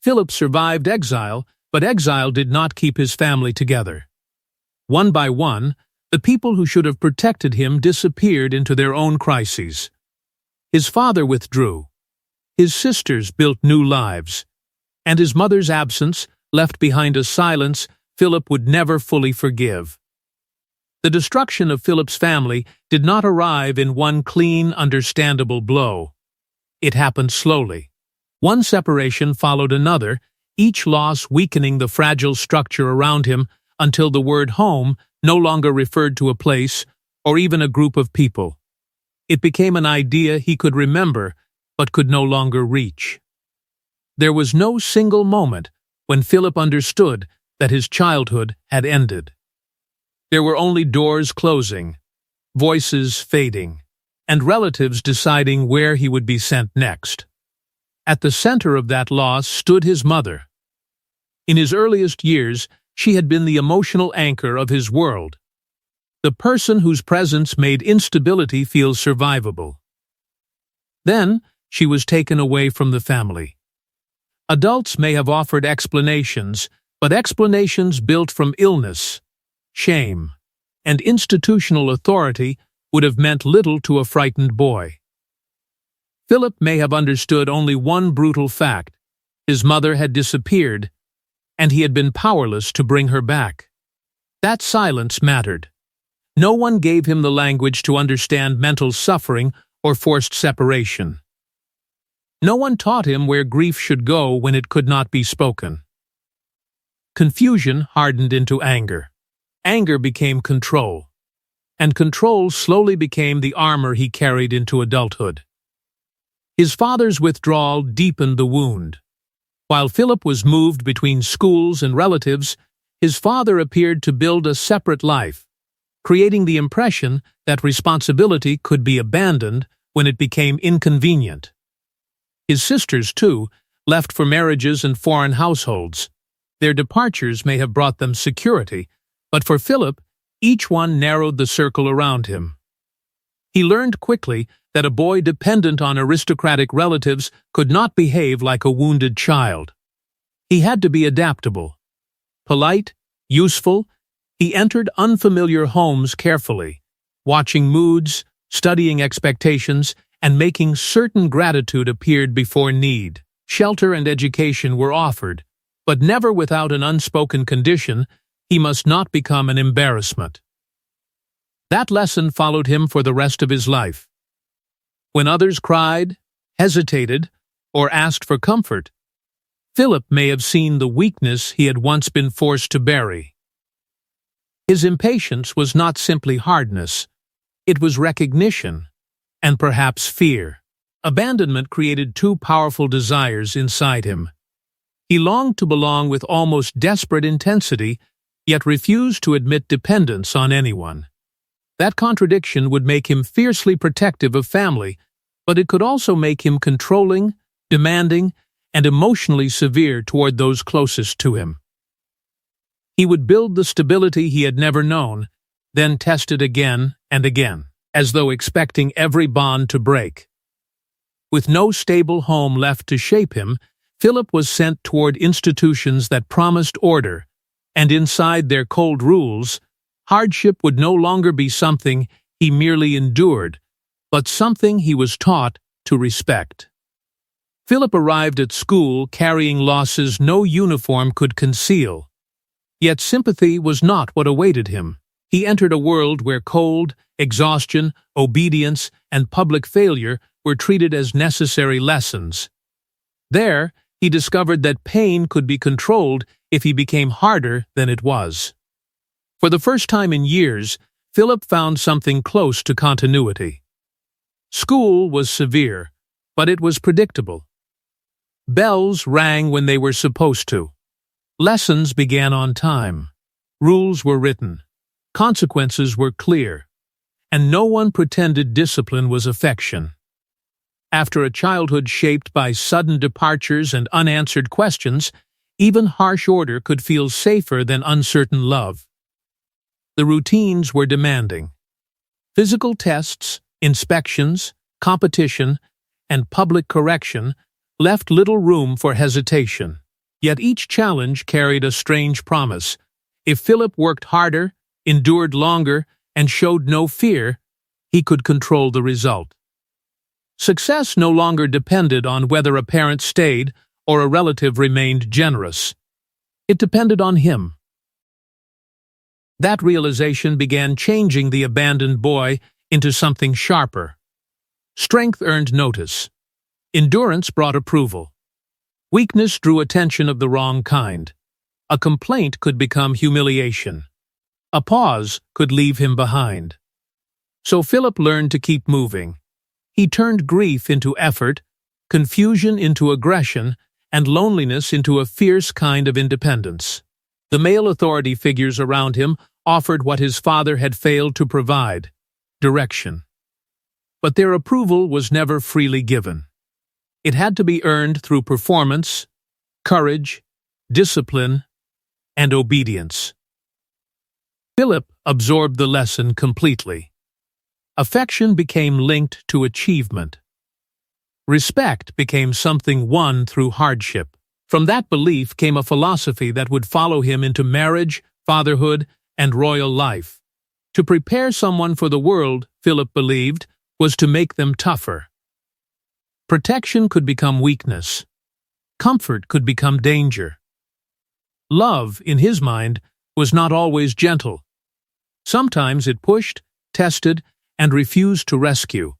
Philip survived exile, but exile did not keep his family together. One by one, the people who should have protected him disappeared into their own crises. His father withdrew. His sisters built new lives. And his mother's absence left behind a silence Philip would never fully forgive. The destruction of Philip's family did not arrive in one clean, understandable blow. It happened slowly. One separation followed another, each loss weakening the fragile structure around him until the word home no longer referred to a place or even a group of people. It became an idea he could remember but could no longer reach. There was no single moment when Philip understood that his childhood had ended. There were only doors closing, voices fading, and relatives deciding where he would be sent next. At the center of that loss stood his mother. In his earliest years, she had been the emotional anchor of his world, the person whose presence made instability feel survivable. Then, she was taken away from the family. Adults may have offered explanations, but explanations built from illness, shame, and institutional authority would have meant little to a frightened boy. Philip may have understood only one brutal fact: his mother had disappeared, and he had been powerless to bring her back. That silence mattered. No one gave him the language to understand mental suffering or forced separation. No one taught him where grief should go when it could not be spoken. Confusion hardened into anger. Anger became control. And control slowly became the armor he carried into adulthood. His father's withdrawal deepened the wound. While Philip was moved between schools and relatives, his father appeared to build a separate life, creating the impression that responsibility could be abandoned when it became inconvenient. His sisters, too, left for marriages and foreign households. Their departures may have brought them security, but for Philip, each one narrowed the circle around him. He learned quickly that a boy dependent on aristocratic relatives could not behave like a wounded child. He had to be adaptable. Polite, useful, he entered unfamiliar homes carefully, watching moods, studying expectations, and making certain gratitude appeared before need. Shelter and education were offered, but never without an unspoken condition: he must not become an embarrassment. That lesson followed him for the rest of his life. When others cried, hesitated, or asked for comfort, Philip may have seen the weakness he had once been forced to bury. His impatience was not simply hardness, it was recognition, and perhaps fear. Abandonment created two powerful desires inside him. He longed to belong with almost desperate intensity, yet refused to admit dependence on anyone. That contradiction would make him fiercely protective of family, but it could also make him controlling, demanding, and emotionally severe toward those closest to him. He would build the stability he had never known, then test it again and again, as though expecting every bond to break. With no stable home left to shape him, Philip was sent toward institutions that promised order, and inside their cold rules, hardship would no longer be something he merely endured, but something he was taught to respect. Philip arrived at school carrying losses no uniform could conceal. Yet sympathy was not what awaited him. He entered a world where cold, exhaustion, obedience, and public failure were treated as necessary lessons. There, he discovered that pain could be controlled if he became harder than it was. For the first time in years, Philip found something close to continuity. School was severe, but it was predictable. Bells rang when they were supposed to. Lessons began on time. Rules were written. Consequences were clear. And no one pretended discipline was affection. After a childhood shaped by sudden departures and unanswered questions, even harsh order could feel safer than uncertain love. The routines were demanding. Physical tests, inspections, competition, and public correction left little room for hesitation. Yet each challenge carried a strange promise. If Philip worked harder, endured longer, and showed no fear, he could control the result. Success no longer depended on whether a parent stayed or a relative remained generous. It depended on him. That realization began changing the abandoned boy into something sharper. Strength earned notice. Endurance brought approval. Weakness drew attention of the wrong kind. A complaint could become humiliation. A pause could leave him behind. So Philip learned to keep moving. He turned grief into effort, confusion into aggression, and loneliness into a fierce kind of independence. The male authority figures around him offered what his father had failed to provide: direction. But their approval was never freely given. It had to be earned through performance, courage, discipline, and obedience. Philip absorbed the lesson completely. Affection became linked to achievement. Respect became something won through hardship. From that belief came a philosophy that would follow him into marriage, fatherhood, and royal life. To prepare someone for the world, Philip believed, was to make them tougher. Protection could become weakness. Comfort could become danger. Love, in his mind, was not always gentle. Sometimes it pushed, tested, and refused to rescue.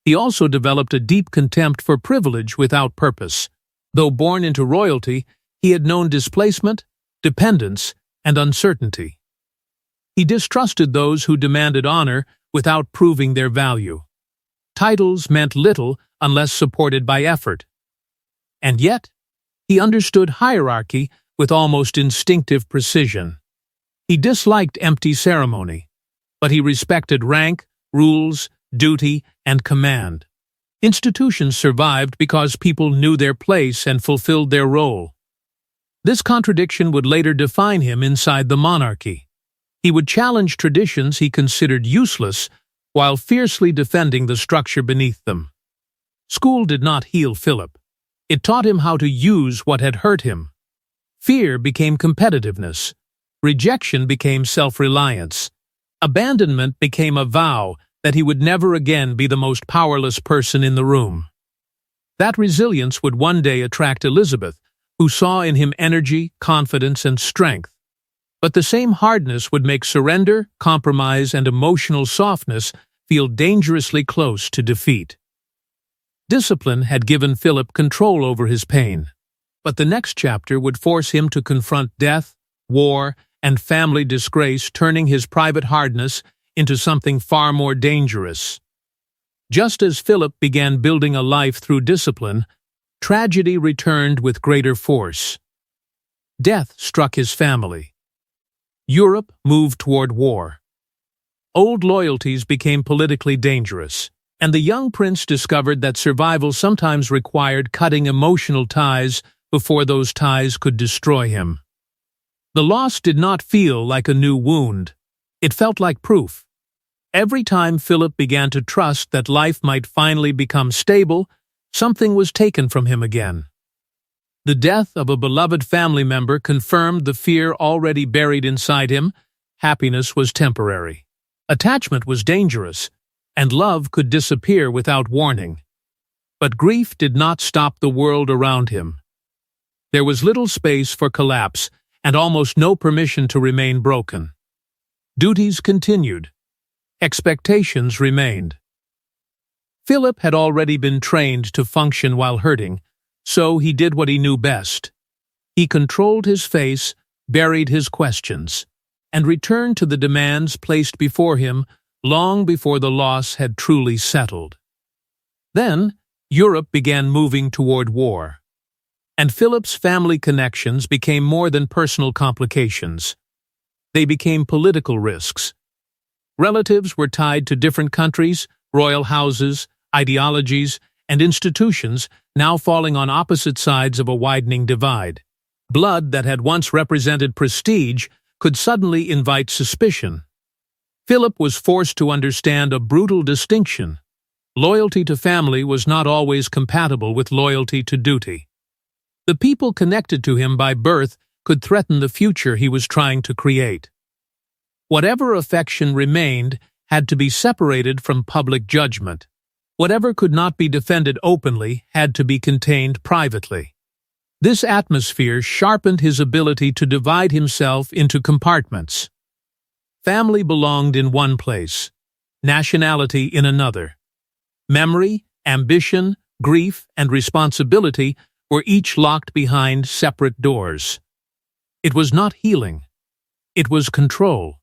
He also developed a deep contempt for privilege without purpose. Though born into royalty, he had known displacement, dependence, and uncertainty. He distrusted those who demanded honor without proving their value. Titles meant little unless supported by effort. And yet, he understood hierarchy with almost instinctive precision. He disliked empty ceremony, but he respected rank, rules, duty, and command. Institutions survived because people knew their place and fulfilled their role. This contradiction would later define him inside the monarchy. He would challenge traditions he considered useless while fiercely defending the structure beneath them. School did not heal Philip. It taught him how to use what had hurt him. Fear became competitiveness. Rejection became self-reliance. Abandonment became a vow that he would never again be the most powerless person in the room. That resilience would one day attract Elizabeth, who saw in him energy, confidence, and strength. But the same hardness would make surrender, compromise, and emotional softness feel dangerously close to defeat. Discipline had given Philip control over his pain, but the next chapter would force him to confront death, war, and family disgrace, turning his private hardness into something far more dangerous. Just as Philip began building a life through discipline, tragedy returned with greater force. Death struck his family. Europe moved toward war. Old loyalties became politically dangerous, and the young prince discovered that survival sometimes required cutting emotional ties before those ties could destroy him. The loss did not feel like a new wound. It felt like proof. Every time Philip began to trust that life might finally become stable, something was taken from him again. The death of a beloved family member confirmed the fear already buried inside him. Happiness was temporary. Attachment was dangerous, and love could disappear without warning. But grief did not stop the world around him. There was little space for collapse, and almost no permission to remain broken. Duties continued. Expectations remained. Philip had already been trained to function while hurting, so he did what he knew best. He controlled his face, buried his questions, and returned to the demands placed before him long before the loss had truly settled. Then, Europe began moving toward war, and Philip's family connections became more than personal complications. They became political risks. Relatives were tied to different countries, royal houses, ideologies, and institutions, now falling on opposite sides of a widening divide. Blood that had once represented prestige could suddenly invite suspicion. Philip was forced to understand a brutal distinction. Loyalty to family was not always compatible with loyalty to duty. The people connected to him by birth could threaten the future he was trying to create. Whatever affection remained had to be separated from public judgment. Whatever could not be defended openly had to be contained privately. This atmosphere sharpened his ability to divide himself into compartments. Family belonged in one place, nationality in another. Memory, ambition, grief, and responsibility were each locked behind separate doors. It was not healing. It was control.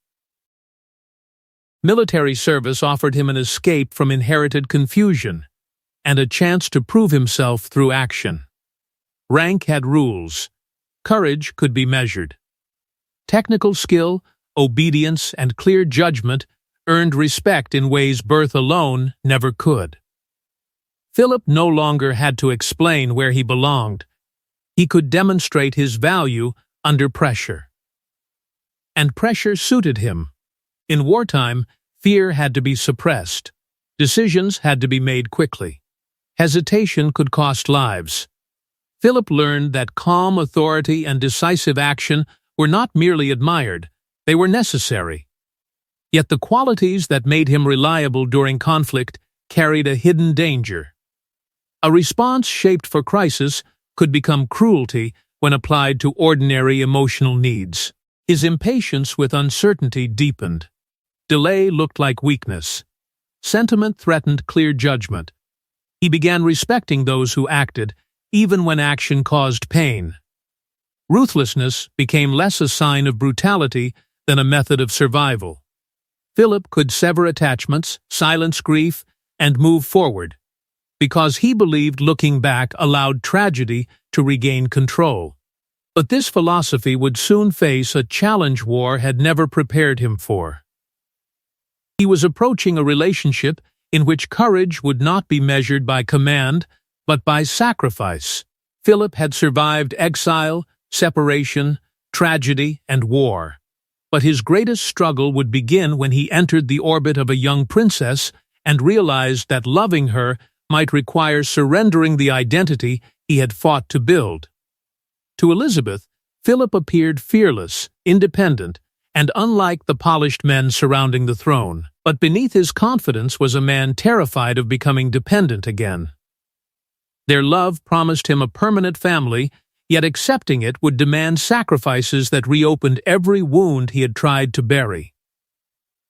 Military service offered him an escape from inherited confusion and a chance to prove himself through action. Rank had rules. Courage could be measured. Technical skill, obedience, and clear judgment earned respect in ways birth alone never could. Philip no longer had to explain where he belonged. He could demonstrate his value under pressure. And pressure suited him. In wartime, fear had to be suppressed. Decisions had to be made quickly. Hesitation could cost lives. Philip learned that calm authority and decisive action were not merely admired, they were necessary. Yet the qualities that made him reliable during conflict carried a hidden danger. A response shaped for crisis could become cruelty when applied to ordinary emotional needs. His impatience with uncertainty deepened. Delay looked like weakness. Sentiment threatened clear judgment. He began respecting those who acted, even when action caused pain. Ruthlessness became less a sign of brutality than a method of survival. Philip could sever attachments, silence grief, and move forward, because he believed looking back allowed tragedy to regain control. But this philosophy would soon face a challenge war had never prepared him for. He was approaching a relationship in which courage would not be measured by command, but by sacrifice. Philip had survived exile, separation, tragedy, and war. But his greatest struggle would begin when he entered the orbit of a young princess and realized that loving her might require surrendering the identity he had fought to build. To Elizabeth, Philip appeared fearless, independent, and unlike the polished men surrounding the throne. But beneath his confidence was a man terrified of becoming dependent again. Their love promised him a permanent family, yet accepting it would demand sacrifices that reopened every wound he had tried to bury.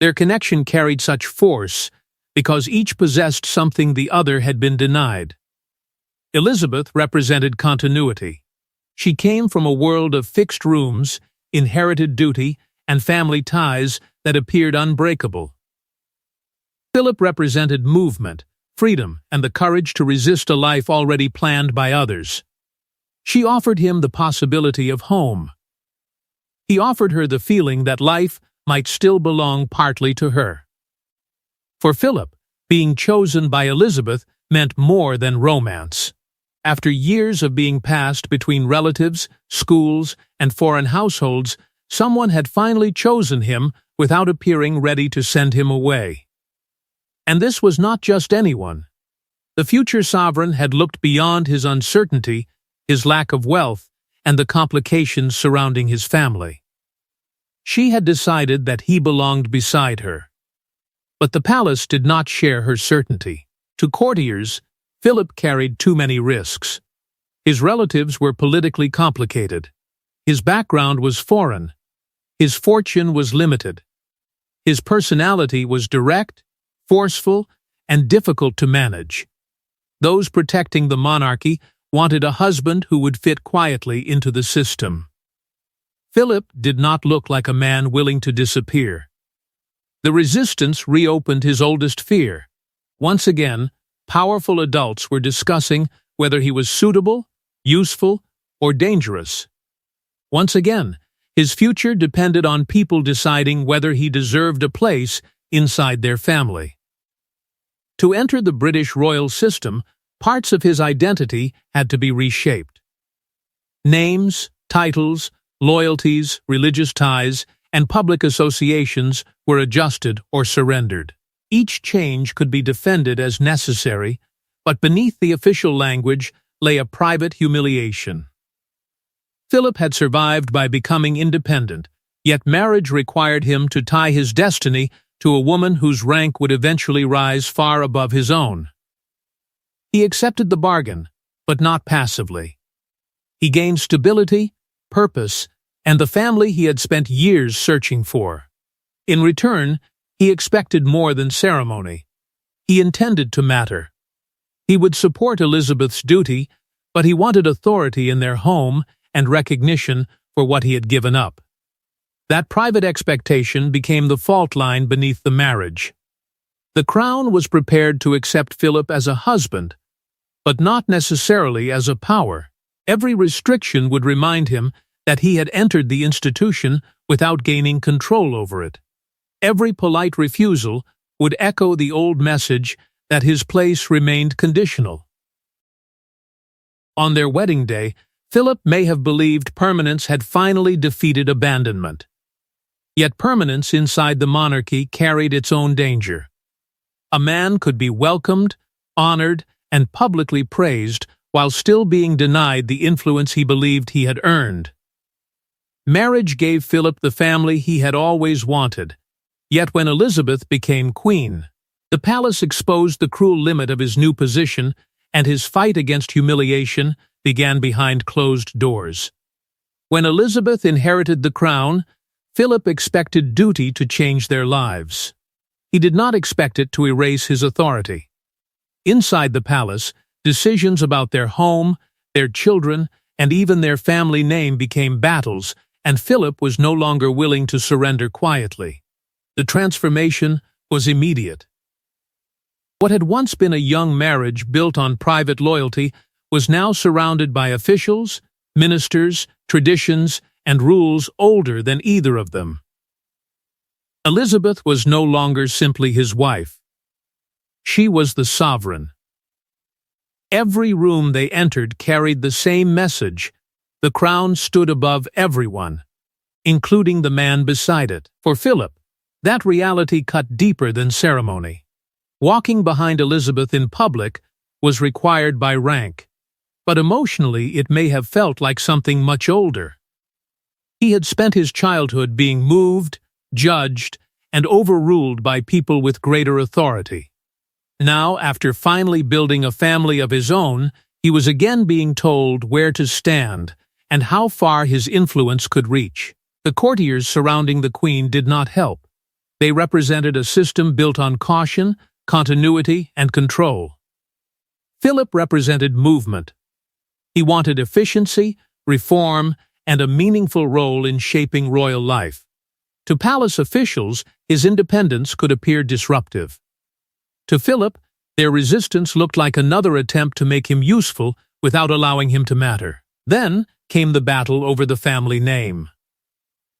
Their connection carried such force because each possessed something the other had been denied. Elizabeth represented continuity. She came from a world of fixed rooms, inherited duty, and family ties that appeared unbreakable. Philip represented movement, freedom, and the courage to resist a life already planned by others. She offered him the possibility of home. He offered her the feeling that life might still belong partly to her. For Philip, being chosen by Elizabeth meant more than romance. After years of being passed between relatives, schools, and foreign households, someone had finally chosen him without appearing ready to send him away. And this was not just anyone. The future sovereign had looked beyond his uncertainty, his lack of wealth, and the complications surrounding his family. She had decided that he belonged beside her. But the palace did not share her certainty. To courtiers, Philip carried too many risks. His relatives were politically complicated. His background was foreign. His fortune was limited. His personality was direct, forceful, and difficult to manage. Those protecting the monarchy wanted a husband who would fit quietly into the system. Philip did not look like a man willing to disappear. The resistance reopened his oldest fear. Once again, powerful adults were discussing whether he was suitable, useful, or dangerous. Once again, his future depended on people deciding whether he deserved a place inside their family. To enter the British royal system, parts of his identity had to be reshaped. Names, titles, loyalties, religious ties, and public associations were adjusted or surrendered. Each change could be defended as necessary, but beneath the official language lay a private humiliation. Philip had survived by becoming independent, yet marriage required him to tie his destiny to a woman whose rank would eventually rise far above his own. He accepted the bargain, but not passively. He gained stability, purpose, and the family he had spent years searching for. In return, he expected more than ceremony. He intended to matter. He would support Elizabeth's duty, but he wanted authority in their home and recognition for what he had given up. That private expectation became the fault line beneath the marriage. The crown was prepared to accept Philip as a husband, but not necessarily as a power. Every restriction would remind him that he had entered the institution without gaining control over it. Every polite refusal would echo the old message that his place remained conditional. On their wedding day, Philip may have believed permanence had finally defeated abandonment. Yet permanence inside the monarchy carried its own danger. A man could be welcomed, honored, and publicly praised while still being denied the influence he believed he had earned. Marriage gave Philip the family he had always wanted, yet when Elizabeth became queen, the palace exposed the cruel limit of his new position, and his fight against humiliation began behind closed doors. When Elizabeth inherited the crown, Philip expected duty to change their lives. He did not expect it to erase his authority. Inside the palace, decisions about their home, their children, and even their family name became battles, and Philip was no longer willing to surrender quietly. The transformation was immediate. What had once been a young marriage built on private loyalty was now surrounded by officials, ministers, traditions, and rules older than either of them. Elizabeth was no longer simply his wife. She was the sovereign. Every room they entered carried the same message. The crown stood above everyone, including the man beside it. For Philip, that reality cut deeper than ceremony. Walking behind Elizabeth in public was required by rank, but emotionally it may have felt like something much older. He had spent his childhood being moved, judged, and overruled by people with greater authority. Now, after finally building a family of his own, he was again being told where to stand and how far his influence could reach. The courtiers surrounding the queen did not help. They represented a system built on caution, continuity, and control. Philip represented movement. He wanted efficiency, reform, and a meaningful role in shaping royal life. To palace officials, his independence could appear disruptive. To Philip, their resistance looked like another attempt to make him useful without allowing him to matter. Then came the battle over the family name.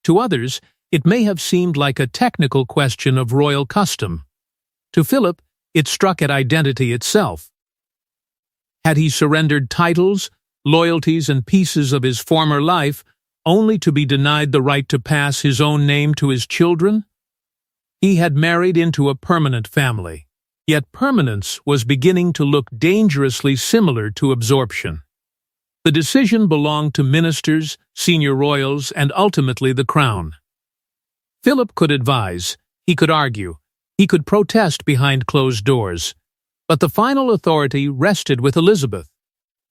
To others, it may have seemed like a technical question of royal custom. To Philip, it struck at identity itself. Had he surrendered titles, loyalties, and pieces of his former life only to be denied the right to pass his own name to his children? He had married into a permanent family, yet permanence was beginning to look dangerously similar to absorption. The decision belonged to ministers, senior royals, and ultimately the crown. Philip could advise, he could argue, he could protest behind closed doors, but the final authority rested with Elizabeth,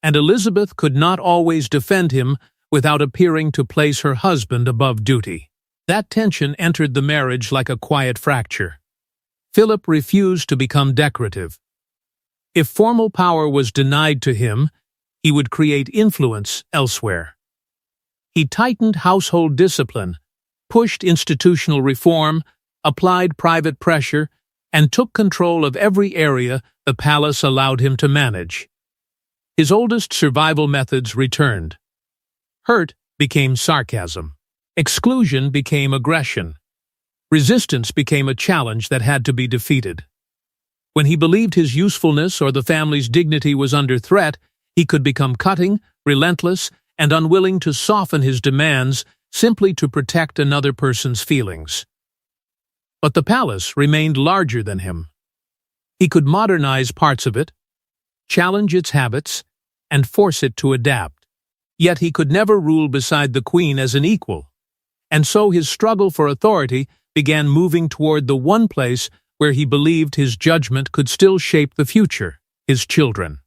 and Elizabeth could not always defend him without appearing to place her husband above duty. That tension entered the marriage like a quiet fracture. Philip refused to become decorative. If formal power was denied to him, he would create influence elsewhere. He tightened household discipline, pushed institutional reform, applied private pressure, and took control of every area the palace allowed him to manage. His oldest survival methods returned. Hurt became sarcasm. Exclusion became aggression. Resistance became a challenge that had to be defeated. When he believed his usefulness or the family's dignity was under threat, he could become cutting, relentless, and unwilling to soften his demands simply to protect another person's feelings. But the palace remained larger than him. He could modernize parts of it, challenge its habits, and force it to adapt. Yet he could never rule beside the queen as an equal, and so his struggle for authority began moving toward the one place where he believed his judgment could still shape the future: his children.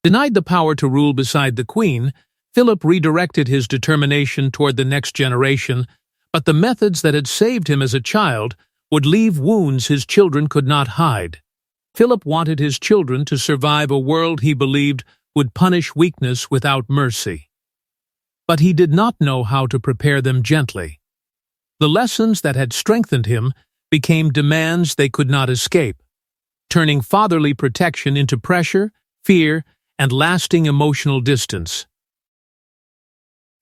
Denied the power to rule beside the queen, Philip redirected his determination toward the next generation, but the methods that had saved him as a child would leave wounds his children could not hide. Philip wanted his children to survive a world he believed would punish weakness without mercy. But he did not know how to prepare them gently. The lessons that had strengthened him became demands they could not escape, turning fatherly protection into pressure, fear, and lasting emotional distance.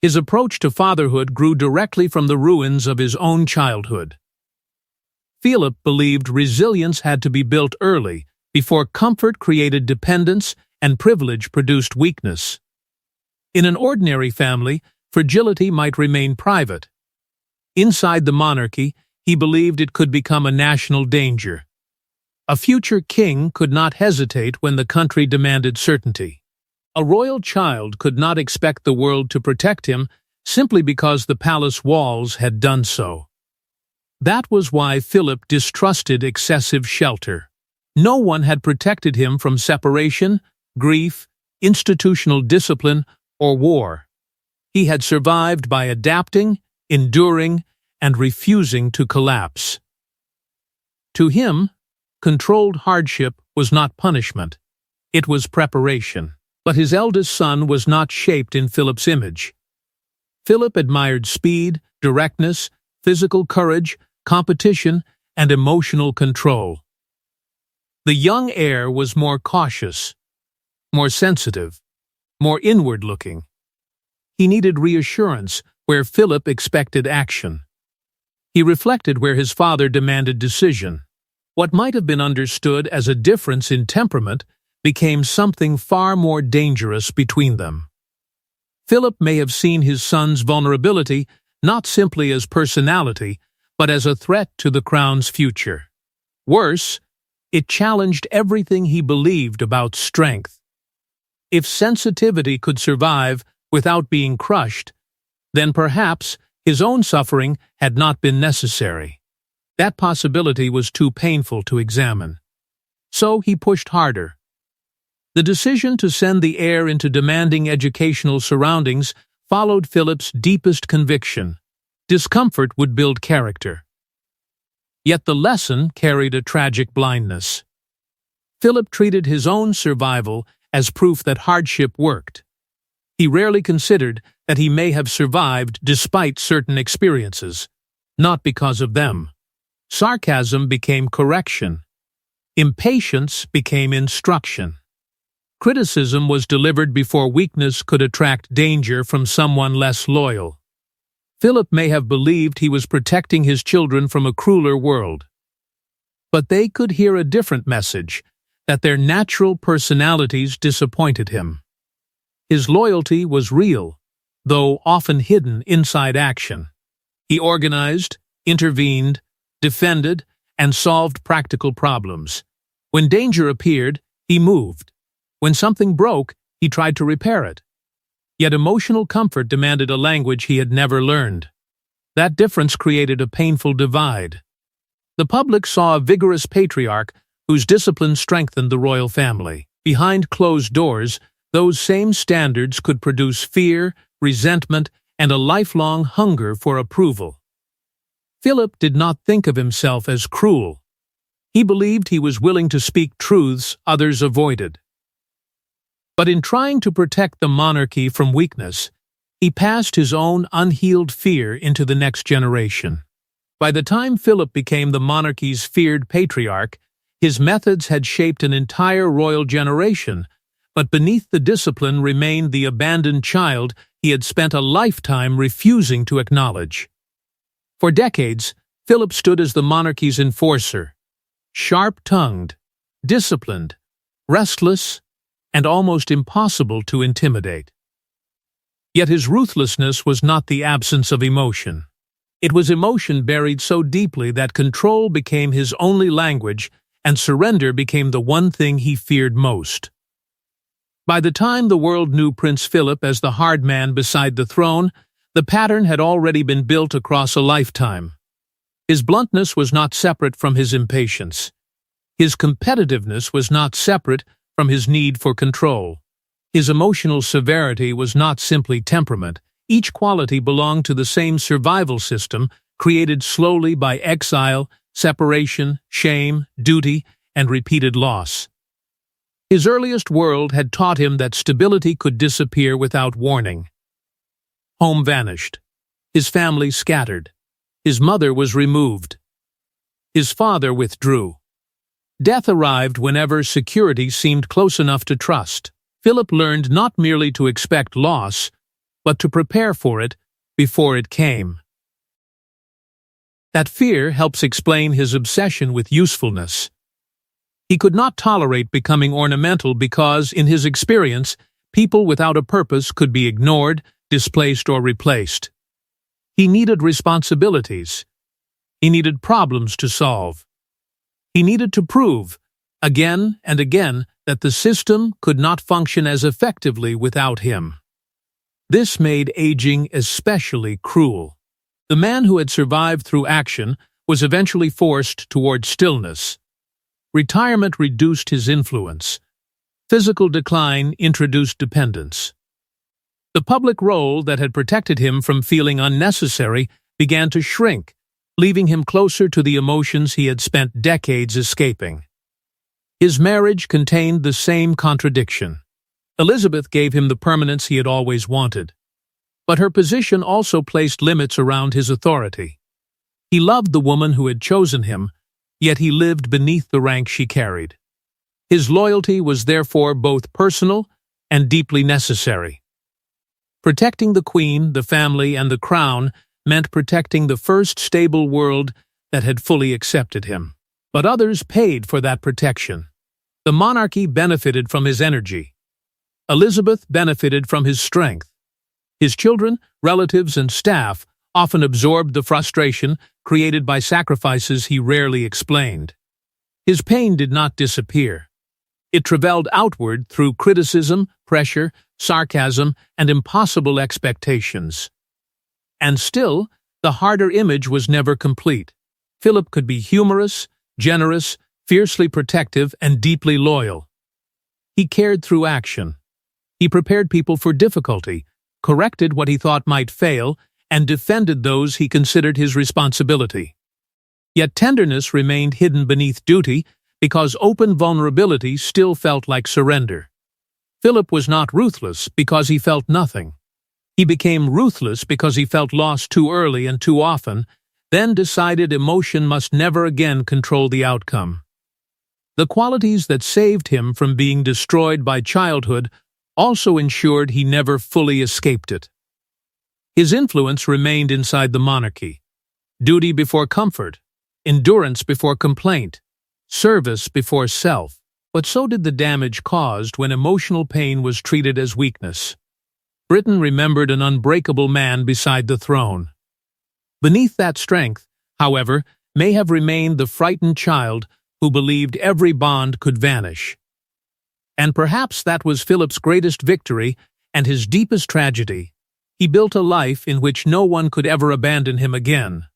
His approach to fatherhood grew directly from the ruins of his own childhood. Philip believed resilience had to be built early, before comfort created dependence and privilege produced weakness. In an ordinary family, fragility might remain private. Inside the monarchy, he believed it could become a national danger. A future king could not hesitate when the country demanded certainty. A royal child could not expect the world to protect him simply because the palace walls had done so. That was why Philip distrusted excessive shelter. No one had protected him from separation, grief, institutional discipline, or war. He had survived by adapting, enduring, and refusing to collapse. To him, controlled hardship was not punishment. It was preparation. But his eldest son was not shaped in Philip's image. Philip admired speed, directness, physical courage, competition, and emotional control. The young heir was more cautious, more sensitive, more inward-looking. He needed reassurance where Philip expected action. He reflected where his father demanded decision. What might have been understood as a difference in temperament became something far more dangerous between them. Philip may have seen his son's vulnerability not simply as personality, but as a threat to the crown's future. Worse, it challenged everything he believed about strength. If sensitivity could survive without being crushed, then perhaps his own suffering had not been necessary. That possibility was too painful to examine. So he pushed harder. The decision to send the heir into demanding educational surroundings followed Philip's deepest conviction. Discomfort would build character. Yet the lesson carried a tragic blindness. Philip treated his own survival as proof that hardship worked. He rarely considered that he may have survived despite certain experiences, not because of them. Sarcasm became correction. Impatience became instruction. Criticism was delivered before weakness could attract danger from someone less loyal. Philip may have believed he was protecting his children from a crueler world. But they could hear a different message, that their natural personalities disappointed him. His loyalty was real, though often hidden inside action. He organized, intervened, defended, and solved practical problems. When danger appeared, he moved. When something broke, he tried to repair it. Yet emotional comfort demanded a language he had never learned. That difference created a painful divide. The public saw a vigorous patriarch whose discipline strengthened the royal family. Behind closed doors, those same standards could produce fear, resentment, and a lifelong hunger for approval. Philip did not think of himself as cruel. He believed he was willing to speak truths others avoided. But in trying to protect the monarchy from weakness, he passed his own unhealed fear into the next generation. By the time Philip became the monarchy's feared patriarch, his methods had shaped an entire royal generation, but beneath the discipline remained the abandoned child he had spent a lifetime refusing to acknowledge. For decades, Philip stood as the monarchy's enforcer, sharp-tongued, disciplined, restless, and almost impossible to intimidate. Yet his ruthlessness was not the absence of emotion. It was emotion buried so deeply that control became his only language and surrender became the one thing he feared most. By the time the world knew Prince Philip as the hard man beside the throne, the pattern had already been built across a lifetime. His bluntness was not separate from his impatience. His competitiveness was not separate from his need for control. His emotional severity was not simply temperament. Each quality belonged to the same survival system created slowly by exile, separation, shame, duty, and repeated loss. His earliest world had taught him that stability could disappear without warning. Home vanished. His family scattered. His mother was removed. His father withdrew. Death arrived whenever security seemed close enough to trust. Philip learned not merely to expect loss, but to prepare for it before it came. That fear helps explain his obsession with usefulness. He could not tolerate becoming ornamental because, in his experience, people without a purpose could be ignored, displaced, or replaced. He needed responsibilities. He needed problems to solve. He needed to prove, again and again, that the system could not function as effectively without him. This made aging especially cruel. The man who had survived through action was eventually forced toward stillness. Retirement reduced his influence. Physical decline introduced dependence. The public role that had protected him from feeling unnecessary began to shrink, leaving him closer to the emotions he had spent decades escaping. His marriage contained the same contradiction. Elizabeth gave him the permanence he had always wanted. But her position also placed limits around his authority. He loved the woman who had chosen him, yet he lived beneath the rank she carried. His loyalty was therefore both personal and deeply necessary. Protecting the queen, the family, and the crown meant protecting the first stable world that had fully accepted him. But others paid for that protection. The monarchy benefited from his energy. Elizabeth benefited from his strength. His children, relatives, and staff often absorbed the frustration created by sacrifices he rarely explained. His pain did not disappear. It traveled outward through criticism, pressure, sarcasm, and impossible expectations. And still, the harder image was never complete. Philip could be humorous, generous, fiercely protective, and deeply loyal. He cared through action. He prepared people for difficulty, corrected what he thought might fail, and defended those he considered his responsibility. Yet tenderness remained hidden beneath duty because open vulnerability still felt like surrender. Philip was not ruthless because he felt nothing. He became ruthless because he felt lost too early and too often, then decided emotion must never again control the outcome. The qualities that saved him from being destroyed by childhood also ensured he never fully escaped it. His influence remained inside the monarchy. Duty before comfort, endurance before complaint, service before self. But so did the damage caused when emotional pain was treated as weakness. Britain remembered an unbreakable man beside the throne. Beneath that strength, however, may have remained the frightened child who believed every bond could vanish. And perhaps that was Philip's greatest victory and his deepest tragedy. He built a life in which no one could ever abandon him again.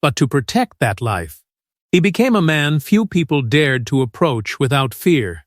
But to protect that life, he became a man few people dared to approach without fear.